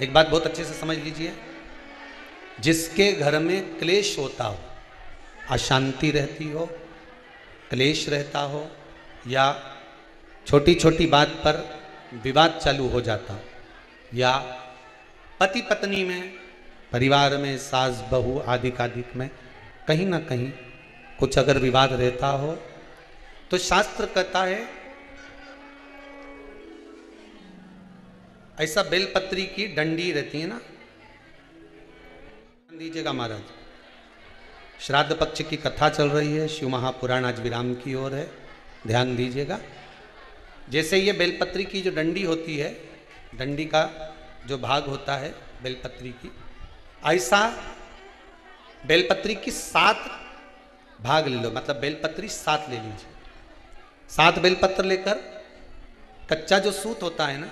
एक बात बहुत अच्छे से समझ लीजिए, जिसके घर में क्लेश होता हो, अशांति रहती हो, क्लेश रहता हो, या छोटी छोटी बात पर विवाद चालू हो जाता हो, या पति पत्नी में, परिवार में, सास बहू आदि कादिक में कहीं ना कहीं कुछ अगर विवाद रहता हो, तो शास्त्र कहता है ऐसा बेलपत्री की डंडी रहती है ना, दीजिएगा महाराज। श्राद्ध पक्ष की कथा चल रही है, शिव महापुराण आज विराम की ओर है, ध्यान दीजिएगा। जैसे ये बेलपत्री की जो डंडी होती है, डंडी का जो भाग होता है बेलपत्री की, ऐसा बेलपत्री की 7 भाग ले लो, मतलब बेलपत्री 7 ले लीजिए। 7 बेलपत्र लेकर कच्चा जो सूत होता है ना,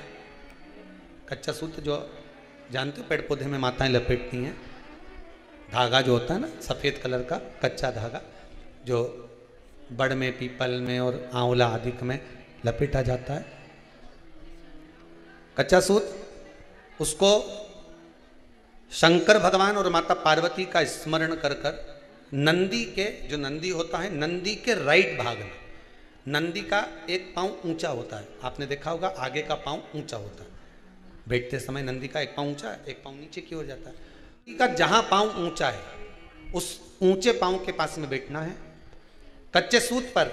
कच्चा सूत जो जानते हो पेड़ पौधे में माताएं लपेटती हैं, धागा जो होता है ना सफ़ेद कलर का कच्चा धागा, जो बड़ में, पीपल में और आंवला आदि में लपेटा जाता है, कच्चा सूत, उसको शंकर भगवान और माता पार्वती का स्मरण कर कर नंदी के, जो नंदी होता है, नंदी के राइट भाग में, नंदी का एक पांव ऊंचा होता है, आपने देखा होगा आगे का पांव ऊंचा होता है, बैठते समय नंदी का एक पांव ऊंचा है, एक पांव नीचे की ओर जाता है। नंदी का जहां पांव ऊंचा है उस ऊंचे पांव के पास में बैठना है। कच्चे सूत पर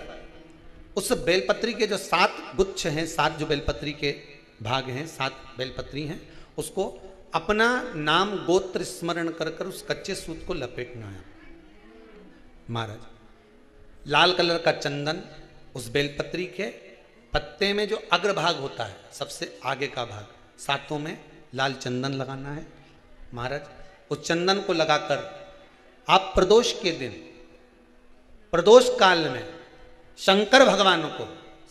उस बेलपत्री के जो 7 गुच्छ हैं, 7 जो बेलपत्री के भाग हैं, 7 बेलपत्री हैं, उसको अपना नाम गोत्र स्मरण कर कर उस कच्चे सूत को लपेटना है। महाराज लाल कलर का चंदन उस बेलपत्री के पत्ते में जो अग्रभाग होता है, सबसे आगे का भाग, 7 में लाल चंदन लगाना है। महाराज उस चंदन को लगाकर आप प्रदोष के दिन, प्रदोष काल में शंकर भगवान को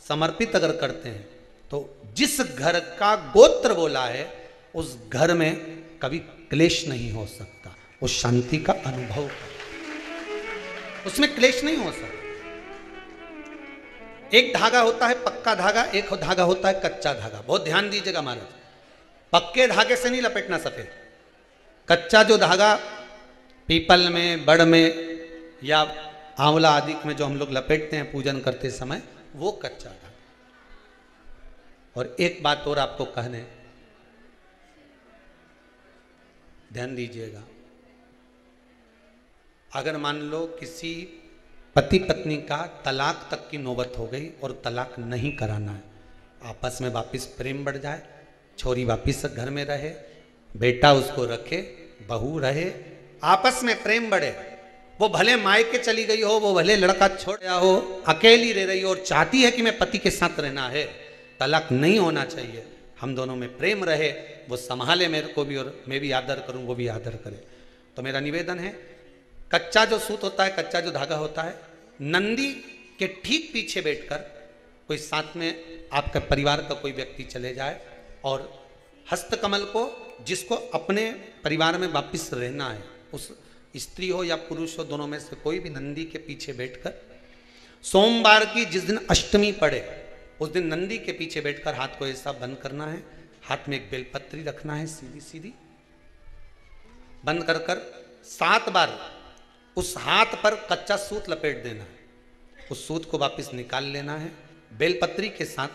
समर्पित अगर करते हैं तो जिस घर का गोत्र बोला है उस घर में कभी क्लेश नहीं हो सकता, उस शांति का अनुभव, उसमें क्लेश नहीं हो सकता। एक धागा होता है पक्का धागा, एक धागा होता है कच्चा धागा। बहुत ध्यान दीजिएगा महाराज, पक्के धागे से नहीं लपेटना सफेद, कच्चा जो धागा पीपल में, बड़ में या आंवला आदि में जो हम लोग लपेटते हैं पूजन करते समय, वो कच्चा धागा। और एक बात और आपको कहने, ध्यान दीजिएगा, अगर मान लो किसी पति पत्नी का तलाक तक की नौबत हो गई और तलाक नहीं कराना है, आपस में वापिस प्रेम बढ़ जाए, छोरी वापिस घर में रहे, बेटा उसको रखे, बहू रहे, आपस में प्रेम बढ़े, वो भले मायके चली गई हो, वो भले लड़का छोड़ गया हो, अकेली रह रही हो और चाहती है कि मैं पति के साथ रहना है, तलाक नहीं होना चाहिए, हम दोनों में प्रेम रहे, वो संभाले मेरे को भी और मैं भी आदर करूं, वो भी आदर करे। तो मेरा निवेदन है, कच्चा जो सूत होता है, कच्चा जो धागा होता है, नंदी के ठीक पीछे बैठकर कोई साथ में आपका परिवार का कोई व्यक्ति चले जाए और हस्तकमल को, जिसको अपने परिवार में वापिस रहना है, उस स्त्री हो या पुरुष हो, दोनों में से कोई भी नंदी के पीछे बैठकर, सोमवार की जिस दिन अष्टमी पड़े उस दिन नंदी के पीछे बैठकर हाथ को ऐसा बंद करना है, हाथ में एक बेलपत्री रखना है, सीधी सीधी बंद कर कर 7 बार उस हाथ पर कच्चा सूत लपेट देना है, उस सूत को वापस निकाल लेना है बेलपत्री के साथ,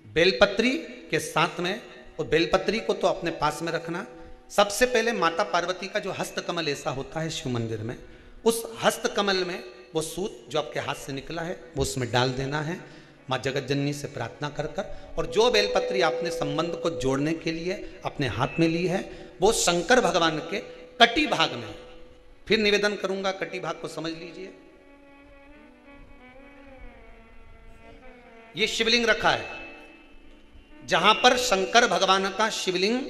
बेलपत्री के साथ में, और बेलपत्री को तो अपने पास में रखना। सबसे पहले माता पार्वती का जो हस्तकमल ऐसा होता है शिव मंदिर में, उस हस्तकमल में वो सूत जो आपके हाथ से निकला है वो उसमें डाल देना है, माँ जगत जननी से प्रार्थना कर कर, और जो बेलपत्री आपने संबंध को जोड़ने के लिए अपने हाथ में ली है वो शंकर भगवान के कटी भाग में, फिर निवेदन करूंगा कटी भाग को समझ लीजिए, ये शिवलिंग रखा है, जहां पर शंकर भगवान का शिवलिंग,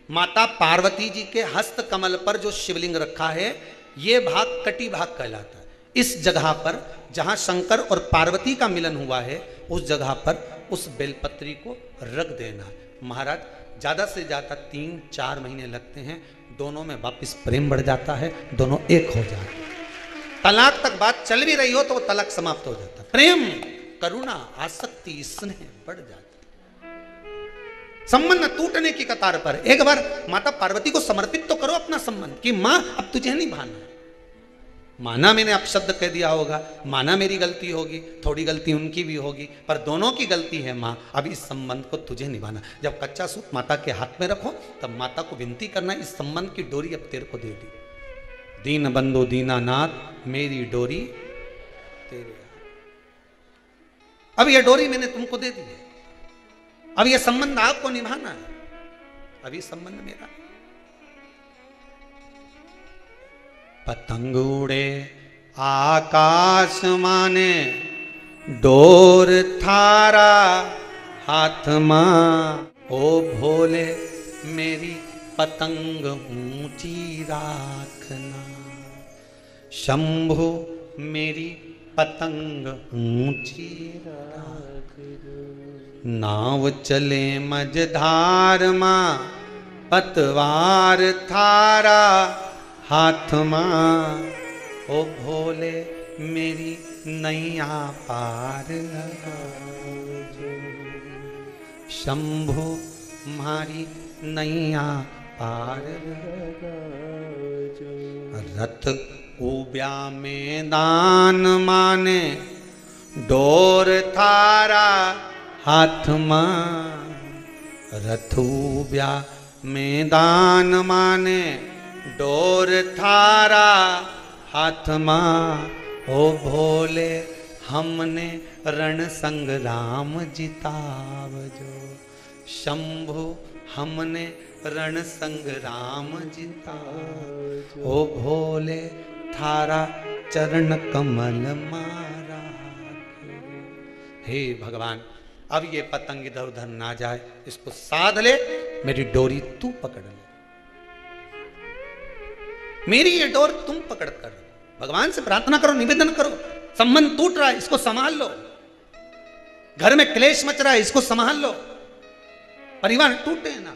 माता पार्वती जी के हस्त कमल पर जो शिवलिंग रखा है, ये भाग कटी भाग कहलाता है। इस जगह पर जहां शंकर और पार्वती का मिलन हुआ है, उस जगह पर उस बेलपत्री को रख देना। महाराज ज्यादा से ज्यादा 3-4 महीने लगते हैं, दोनों में वापिस प्रेम बढ़ जाता है, दोनों एक हो जाते हैं। तलाक तक बात चल भी रही हो तो वो तलाक समाप्त हो जाता है, प्रेम, करुणा, आसक्ति, स्नेह बढ़ जाता है। संबंध टूटने की कतार पर। एक बार माता पार्वती को समर्पित तो करो अपना संबंध कि मां अब तुझे नहीं भाना। माना मैंने अपशब्द कह दिया होगा, माना मेरी गलती होगी, थोड़ी गलती उनकी भी होगी, पर दोनों की गलती है मां, अब इस संबंध को तुझे निभाना। जब कच्चा सूत माता के हाथ में रखो तब माता को विनती करना, इस संबंध की डोरी अब तेरे को दे दी। दीन बंधु दीनानाथ मेरी डोरी तेरे, अब यह डोरी मैंने तुमको दे दी है, अब यह संबंध आपको निभाना है, अब ये संबंध मेरा। पतंग उड़े आकाश माने, डोर थारा हाथ मां, ओ भोले मेरी पतंग ऊंची राखना, शंभु मेरी पतंग ऊंची राख। नाव चले मझधार मां, पतवार थारा हाथ मां, ओ भोले मेरी नैया पार लगाओ, शंभु मारी नैया पार लगाओ। रथ उब्या मैदान माने, डोर थारा हाथ मां, रथ उब्या मैदान माने, डोर थारा हाथ मां, ओ भोले हमने रण संग्राम जितावजो, शंभु हमने रण संग्राम जितावजो, ओ भोले थारा चरण कमल मारा। हे भगवान, अब ये पतंग इधर उधर ना जाए, इसको साध ले, मेरी डोरी तू पकड़ ले, मेरी ये डोर तुम पकड़ कर। भगवान से प्रार्थना करो, निवेदन करो, संबंध टूट रहा है इसको संभाल लो, घर में क्लेश मच रहा है इसको संभाल लो, परिवार टूटे ना।